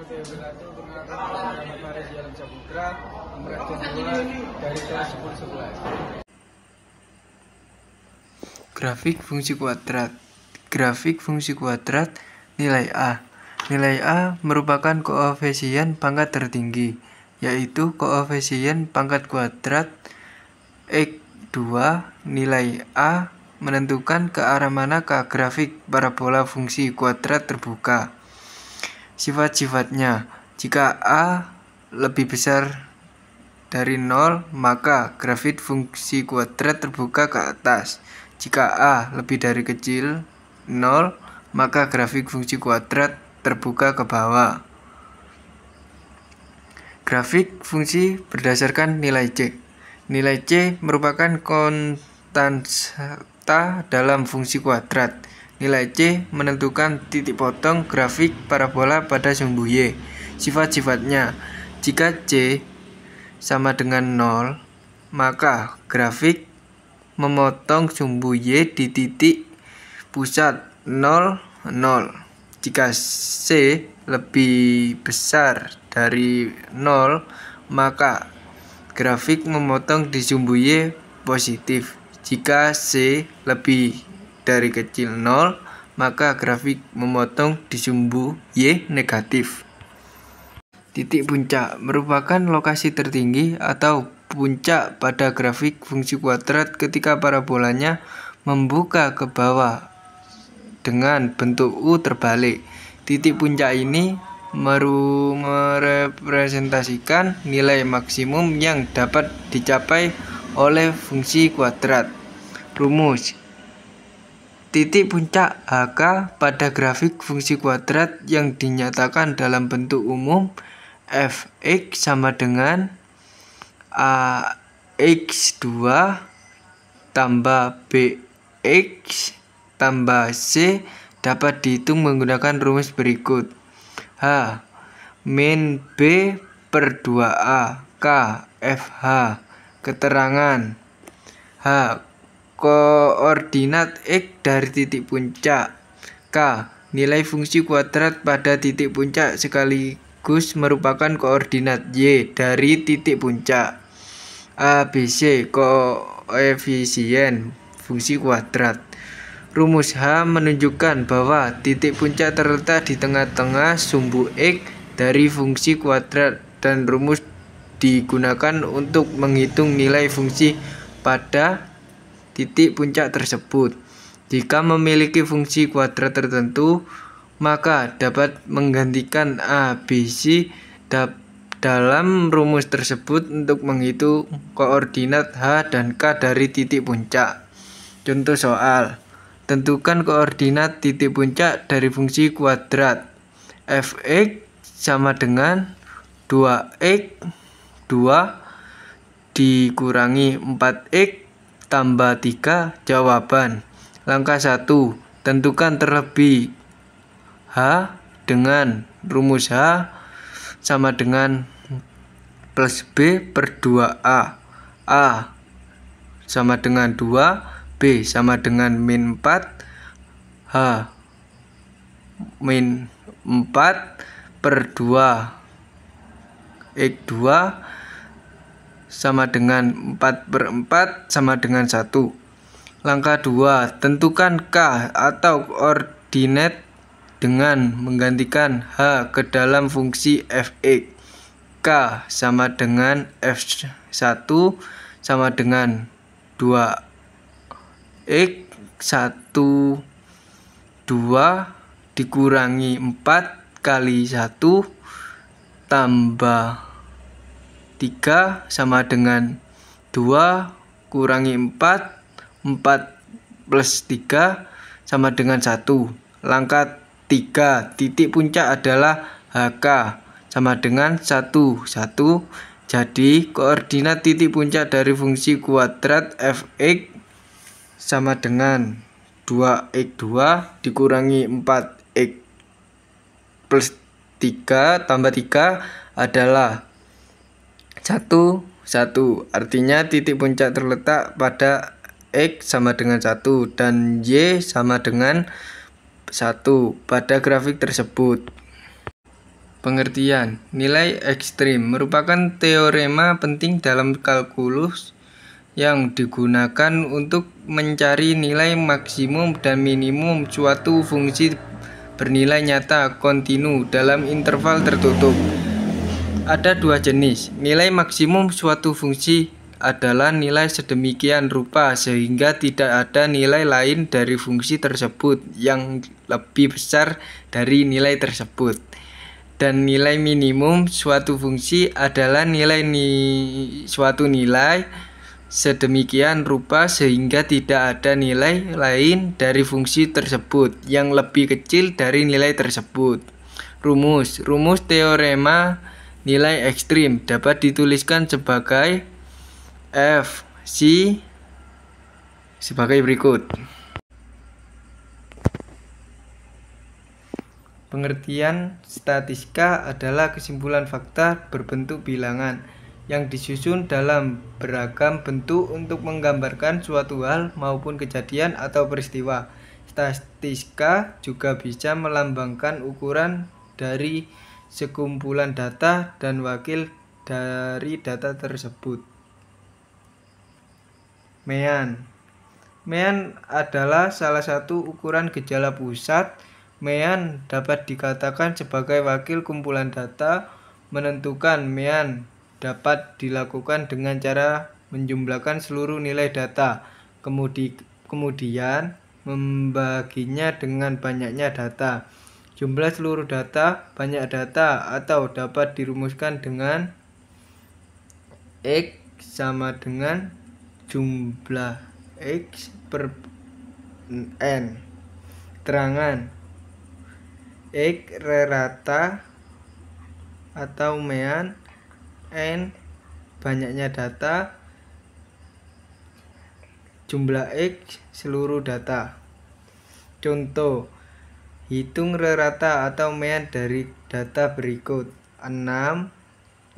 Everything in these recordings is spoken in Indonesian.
warahmatullahi wabarakatuh. Perkenalkan nama saya Faris Yalam Saputra, nomor absen 2 dari kelas 10-11. Grafik fungsi kuadrat. Grafik fungsi kuadrat nilai A. Nilai A merupakan koefisien pangkat tertinggi, yaitu koefisien pangkat kuadrat X2. Nilai A menentukan ke arah manakah grafik parabola fungsi kuadrat terbuka. Sifat-sifatnya: jika A lebih besar dari 0, maka grafik fungsi kuadrat terbuka ke atas. Jika A lebih dari kecil 0, maka grafik fungsi kuadrat terbuka ke bawah. Grafik fungsi berdasarkan nilai C. Nilai C merupakan konstanta dalam fungsi kuadrat. Nilai C menentukan titik potong grafik parabola pada sumbu Y. Sifat-sifatnya: jika C sama dengan 0, maka grafik memotong sumbu Y di titik pusat 0, 0. Jika C lebih besar dari 0, maka grafik memotong di sumbu Y positif. Jika C lebih dari kecil 0, maka grafik memotong di sumbu Y negatif. Titik puncak merupakan lokasi tertinggi atau puncak pada grafik fungsi kuadrat ketika parabolanya membuka ke bawah dengan bentuk U terbalik. Titik puncak ini merepresentasikan nilai maksimum yang dapat dicapai oleh fungsi kuadrat. Rumus: titik puncak HK pada grafik fungsi kuadrat yang dinyatakan dalam bentuk umum fx sama dengan ax2 tambah bx tambah c dapat dihitung menggunakan rumus berikut. H min b per 2a k fh. Keterangan: H koordinat x dari titik puncak, k nilai fungsi kuadrat pada titik puncak sekaligus merupakan koordinat y dari titik puncak. A, B, C koefisien fungsi kuadrat. Rumus H menunjukkan bahwa titik puncak terletak di tengah-tengah sumbu X dari fungsi kuadrat, dan rumus digunakan untuk menghitung nilai fungsi pada titik puncak tersebut. Jika memiliki fungsi kuadrat tertentu, maka dapat menggantikan A, B, C dalam rumus tersebut untuk menghitung koordinat H dan K dari titik puncak. Contoh soal: tentukan koordinat titik puncak dari fungsi kuadrat. Fx sama dengan 2x 2 dikurangi 4x tambah 3. Jawaban. Langkah 1. Tentukan terlebih H dengan rumus H sama dengan plus B per 2A. A sama dengan 2, B sama dengan min 4, H min 4 per 2 X2 sama dengan 4 per 4 sama dengan 1. Langkah 2. Tentukan K atau koordinat dengan menggantikan H ke dalam fungsi fx. K sama dengan f1 sama dengan 2x 1 2 dikurangi 4 kali 1 tambah 3 sama dengan 2 kurangi 4 plus 3 sama dengan 1. Langkah 3. Titik puncak adalah HK sama dengan 1, 1. Jadi koordinat titik puncak dari fungsi kuadrat fx sama dengan 2x2 dikurangi 4x plus 3 tambah 3 adalah 1, 1. Artinya titik puncak terletak pada X sama dengan 1 dan Y sama dengan 1 pada grafik tersebut. Pengertian: nilai ekstrim merupakan teorema penting dalam kalkulus yang digunakan untuk mencari nilai maksimum dan minimum suatu fungsi bernilai nyata kontinu dalam interval tertutup. Ada dua jenis. Nilai maksimum suatu fungsi adalah nilai sedemikian rupa sehingga tidak ada nilai lain dari fungsi tersebut yang lebih besar dari nilai tersebut. Dan nilai minimum suatu fungsi adalah suatu nilai sedemikian rupa sehingga tidak ada nilai lain dari fungsi tersebut yang lebih kecil dari nilai tersebut. Rumus teorema nilai ekstrim dapat dituliskan sebagai Fc sebagai berikut. Pengertian statistika adalah kesimpulan fakta berbentuk bilangan yang disusun dalam beragam bentuk untuk menggambarkan suatu hal maupun kejadian atau peristiwa. Statistika juga bisa melambangkan ukuran dari sekumpulan data dan wakil dari data tersebut. Mean adalah salah satu ukuran gejala pusat. Mean dapat dikatakan sebagai wakil kumpulan data. Menentukan mean dapat dilakukan dengan cara menjumlahkan seluruh nilai data, kemudian membaginya dengan banyaknya data. Jumlah seluruh data, banyak data, atau dapat dirumuskan dengan X sama dengan jumlah X per N. Keterangan X rata atau mean, N banyaknya data, jumlah X seluruh data. Contoh, hitung rata atau mean dari data berikut: 6,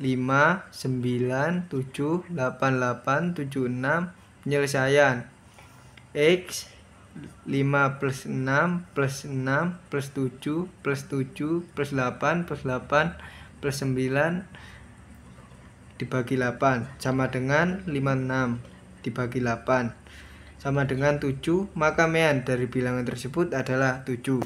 5, 9, 7, 8, 8, 7, 6. Penyelesaian X 5 plus 6 plus 6 plus 7 plus 7 plus 8 plus 8 plus 9 dibagi 8 sama dengan 56 dibagi 8 sama dengan 7, maka mean dari bilangan tersebut adalah 7.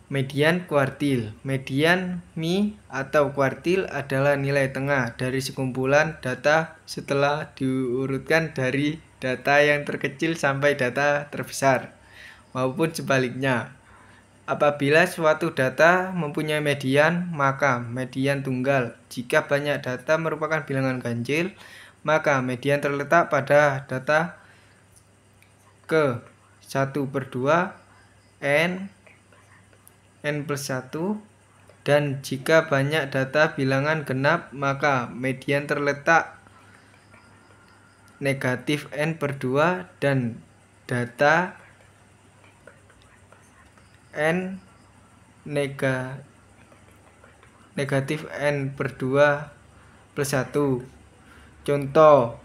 Median kuartil. Median mi atau kuartil adalah nilai tengah dari sekumpulan data setelah diurutkan dari data yang terkecil sampai data terbesar, maupun sebaliknya. Apabila suatu data mempunyai median, maka median tunggal. Jika banyak data merupakan bilangan ganjil, maka median terletak pada data ke 1/2 n plus 1, dan jika banyak data bilangan genap, maka median terletak negatif n/2 dan data n negatif n/2 plus 1. Contoh,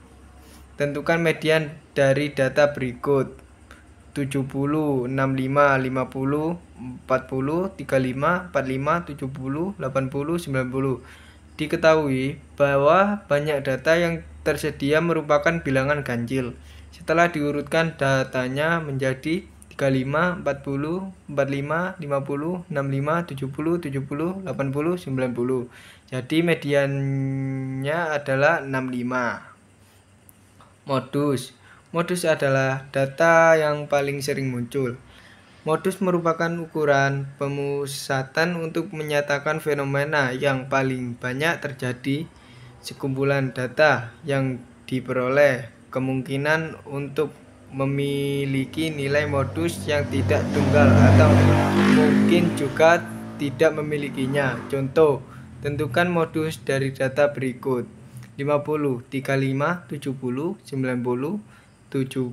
tentukan median dari data berikut: 70, 65, 50, 40, 35, 45, 70, 80, 90. Diketahui bahwa banyak data yang tersedia merupakan bilangan ganjil. Setelah diurutkan, datanya menjadi 35, 40, 45, 50, 65, 70, 70, 80, 90. Jadi mediannya adalah 65. Modus adalah data yang paling sering muncul. Modus merupakan ukuran pemusatan untuk menyatakan fenomena yang paling banyak terjadi. Sekumpulan data yang diperoleh kemungkinan untuk memiliki nilai modus yang tidak tunggal atau mungkin juga tidak memilikinya. Contoh, tentukan modus dari data berikut: 50, 35, 70, 90, 70,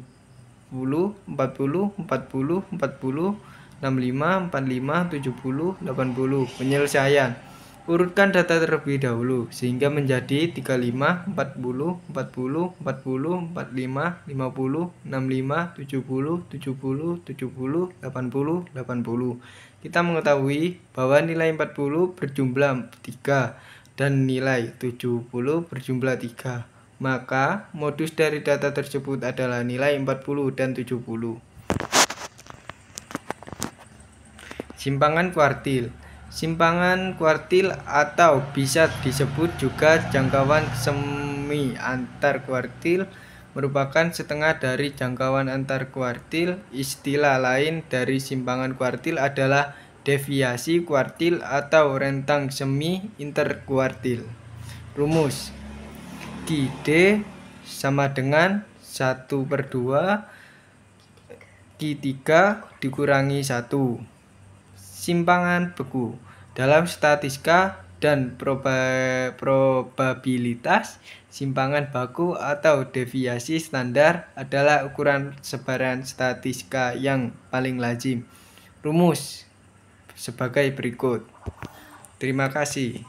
40, 40, 40, 65, 45, 70, 80. Penyelesaian Urutkan data terlebih dahulu sehingga menjadi 35, 40, 40, 40, 45, 50, 65, 70, 70, 70, 80, 80. Kita mengetahui bahwa nilai 40 berjumlah 3 dan nilai 70 berjumlah 3. Maka modus dari data tersebut adalah nilai 40 dan 70. Simpangan kuartil. Simpangan kuartil atau bisa disebut juga jangkauan semi antar kuartil merupakan setengah dari jangkauan antar kuartil. Istilah lain dari simpangan kuartil adalah deviasi kuartil atau rentang semi interkuartil. Rumus Q_D sama dengan 1/2 Q3 dikurangi 1. Simpangan beku. Dalam statistika dan probabilitas, simpangan baku atau deviasi standar adalah ukuran sebaran statistika yang paling lazim. Rumus sebagai berikut. Terima kasih.